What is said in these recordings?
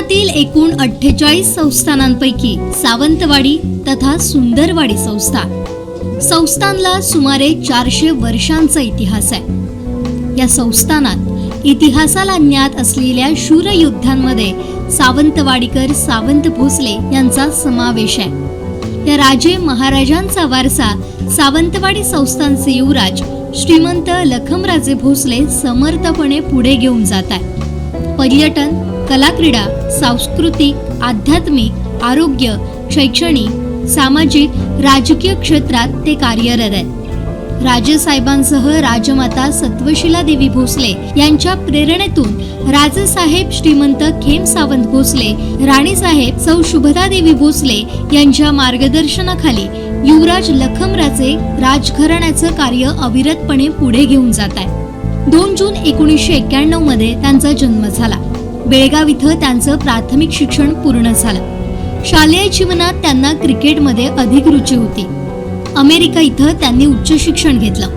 जगातील एकूण 48 संस्थानांपैकी सावंतवाडी तथा सुंदरवाडी संस्थानला सुमारे 400 वर्षांचा इतिहास आहे। या संस्थानात इतिहासाला ज्ञात असलेल्या शूर योद्ध्यांमध्ये सावंतवाडीकर सावंत भोसले यांचा समावेश आहे। या राजे महाराजांचा वारसा सावंतवाडी संस्थानचे युवराज श्रीमंत लखमराजे भोसले समर्थपणे पुढे घेऊन जात आहे। पर्यटन, कलाक्रीडा, सांस्कृतिक, आध्यात्मिक, आरोग्य, शैक्षणिक, सामाजिक, राजकीय क्षेत्रात ते कार्यरत आहेत। राजेसाहेबांसह राजमाता सत्वशीला देवी भोसले यांच्या प्रेरणेतून राजेसाहेब श्रीमंत खेम सावंत भोसले, राणीसाहेब सौ शुभदा देवी भोसले यांच्या मार्गदर्शनाखाली युवराज लखमराजे राजघराण्याचं कार्य अविरतपणे पुढे घेऊन जात आहे। 2 जून 1991 मध्ये त्यांचा जन्म झाला। बेळगाव इथं त्यांचं प्राथमिक शिक्षण पूर्ण झालं। शालेय जीवनात त्यांना क्रिकेटमध्ये अधिक रुची होती। अमेरिका इथं त्यांनी उच्च शिक्षण घेतलं।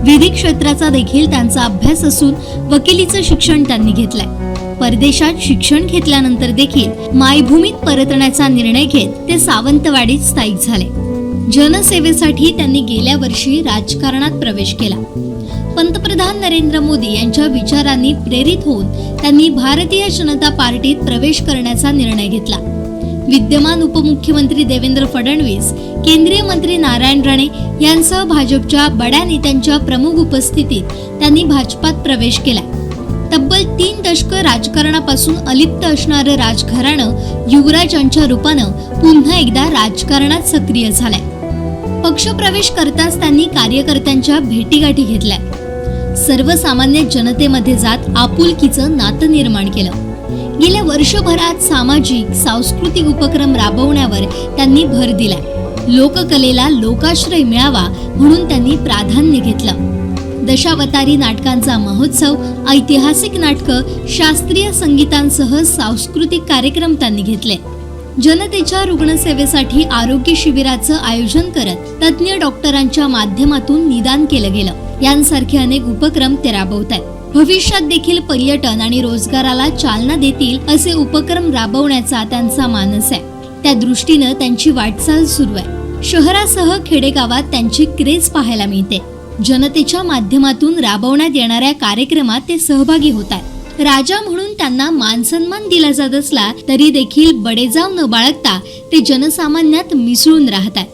विधी क्षेत्राचा देखील त्यांचा अभ्यास असून वकिलीचं शिक्षण त्यांनी घेतलंय। परदेशात शिक्षण घेतल्यानंतर देखील मायभूमीत परतण्याचा निर्णय घेत ते सावंतवाडीत स्थायिक झाले। जनसेवेसाठी त्यांनी गेल्या वर्षी राजकारणात प्रवेश केला। पंतप्रधान नरेंद्र मोदी यांच्या विचारांनी प्रेरित होऊन त्यांनी भारतीय जनता पार्टीत प्रवेश करण्याचा निर्णय घेतला। विद्यमान उपमुख्यमंत्री देवेंद्र फडणवीस, केंद्रीय मंत्री नारायण राणे यांसह भाजपच्या बड्या नेत्यांच्या प्रमुख उपस्थितीत त्यांनी भाजपात प्रवेश केला। तब्बल 3 दशकं राजकारणापासून अलिप्त असणारं राजघराणं युवराजांच्या रूपानं पुन्हा एकदा राजकारणात सक्रिय झालंय। पक्षप्रवेश करताच त्यांनी कार्यकर्त्यांच्या भेटीगाठी घेतल्या। सर्वसामान्य जनतेमध्ये जात आपुलकीचं नातं निर्माण केलं। गेल्या वर्षभरात सामाजिक, सांस्कृतिक उपक्रम राबवण्यावर त्यांनी भर दिलाय। लोककलेला लोकाश्रय मिळावा म्हणून त्यांनी प्राधान्य घेतलं। दशावतारी नाटकांचा महोत्सव, ऐतिहासिक नाटकं, शास्त्रीय संगीतांसह सांस्कृतिक कार्यक्रम त्यांनी घेतले। जनतेच्या रुग्णसेवेसाठी आरोग्य शिबिराचं आयोजन करत तज्ज्ञ डॉक्टरांच्या माध्यमातून निदान केलं गेलं। यांसारखे अनेक उपक्रम ते राबवतात। भविष्यात देखील पर्यटन आणि रोजगाराला चालना देतील असे उपक्रम राबवण्याचा त्यांचा मानस आहे। त्या दृष्टीनं त्यांची वाटचाल सुरू आहे। शहरासह खेडेगावात त्यांची क्रेज पाहायला मिळते। जनतेच्या माध्यमातून राबवण्यात येणाऱ्या कार्यक्रमात ते सहभागी होत आहेत। राजा म्हणून त्यांना मानसन्मान दिला जात असला तरी देखील बडेजाव न बाळगता ते जनसामान्यात मिसळून राहतात।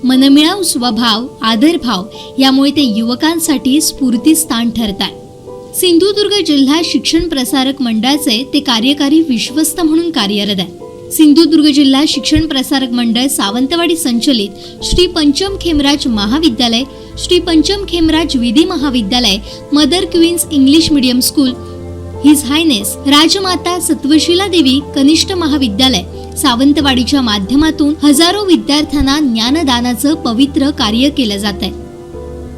मनमिळाऊ स्वभाव, आदरभाव यामुळे ते युवकांसाठी स्फूर्तीस्थान ठरतात। सिंधुदुर्ग जिल्हा शिक्षण प्रसारक मंडळाचे ते कार्यकारी विश्वस्त म्हणून कार्यरत आहे। सिंधुदुर्ग जिल्हा शिक्षण प्रसारक मंडळ सावंतवाडी संचलित श्री पंचम खेमराज महाविद्यालय, श्री पंचम खेमराज विधी महाविद्यालय, Mother Queen's English medium school, His Highness Rajmata Satvashila Devi कनिष्ठ महाविद्यालय सावंतवाडीच्या माध्यमातून हजारो विद्यार्थ्यांना ज्ञानदानाचं पवित्र कार्य केलं जात आहे।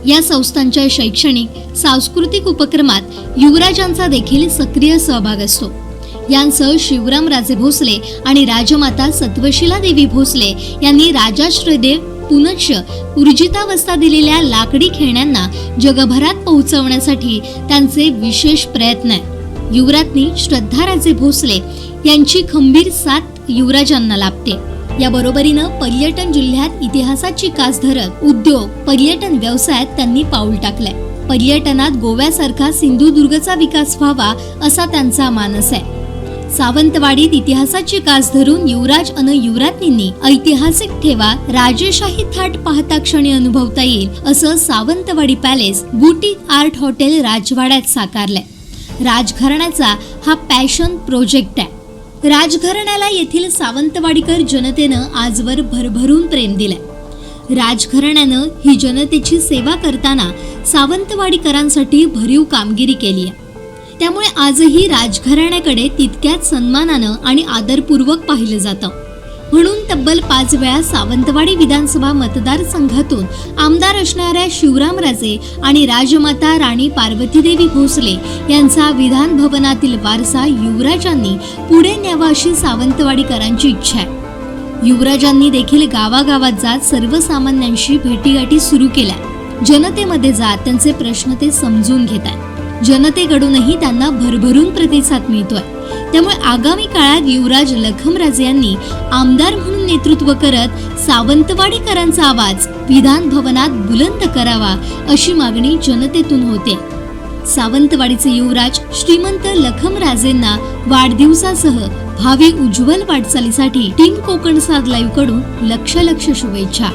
या संस्थांच्या शैक्षणिक, सांस्कृतिक उपक्रमात युवराजांचा देखील सक्रिय सहभाग असतो। यांसह शिवरामराजे भोसले आणि राजमाता सत्वशीला देवी भोसले यांनी राजाश्रयदेव पुनश्च ऊर्जितावस्था दिलेल्या लाकडी खेळण्यांना जगभरात पोहोचवण्यासाठी त्यांचे विशेष प्रयत्न आहेत। युवराज्ञी श्रद्धाराजे भोसले यांची खंबीर साथ युवराजांना लाभते। या बरोबरीनं पर्यटन जिल्ह्यात इतिहासाची कास धरत उद्योग, पर्यटन व्यवसायात त्यांनी पाऊल टाकलंय। पर्यटनात गोव्यासारखा सिंधुदुर्गचा विकास व्हावा असा त्यांचा मानस आहे। सावंतवाडीत इतिहासाची कास धरून युवराज अन युवराज्ञींनी ऐतिहासिक ठेवा राजेशाही थाट पाहता क्षणी अनुभवता येईल असं Sawantwadi palace boutique art hotel राजवाड्यात साकारलंय। राजघराण्याचा हा पॅशन प्रोजेक्ट आहे। राजघराण्याला येथील सावंतवाडीकर जनतेनं आजवर भरभरून प्रेम दिलंय। राजघराण्यानं ही जनतेची सेवा करताना सावंतवाडीकरांसाठी भरीव कामगिरी केली आहे। त्यामुळे आजही राजघराण्याकडे तितक्याच सन्मानानं आणि आदरपूर्वक पाहिलं जातं। म्हणून तब्बल 5 वेळा सावंतवाडी विधानसभा मतदारसंघातून आमदार असणाऱ्या शिवरामराजे आणि राजमाता राणी पार्वतीदेवी भोसले यांचा विधान भवनातील वारसा युवराजांनी पुढे न्यावा अशी सावंतवाडीकरांची इच्छा आहे। युवराजांनी देखील गावागावात जात सर्वसामान्यांशी भेटीगाठी सुरू केल्या। जनतेमध्ये जात त्यांचे प्रश्न ते समजून घेतात। जनतेकडूनही त्यांना भरभरून प्रतिसाद मिळतोय. त्यामुळे आगामी काळात युवराज लखमराजे यांनी आमदार म्हणून नेतृत्व करत सावंतवाडीकरांचा आवाज विधान भवनात बुलंद करावा अशी मागणी जनतेतून होते. सावंतवाडीचे युवराज श्रीमंत लखमराजेंना वाढदिवसासह भावी उज्ज्वल वाटचालीसाठी टीम कोकण सात लाईव्ह कडून लक्ष शुभेच्छा.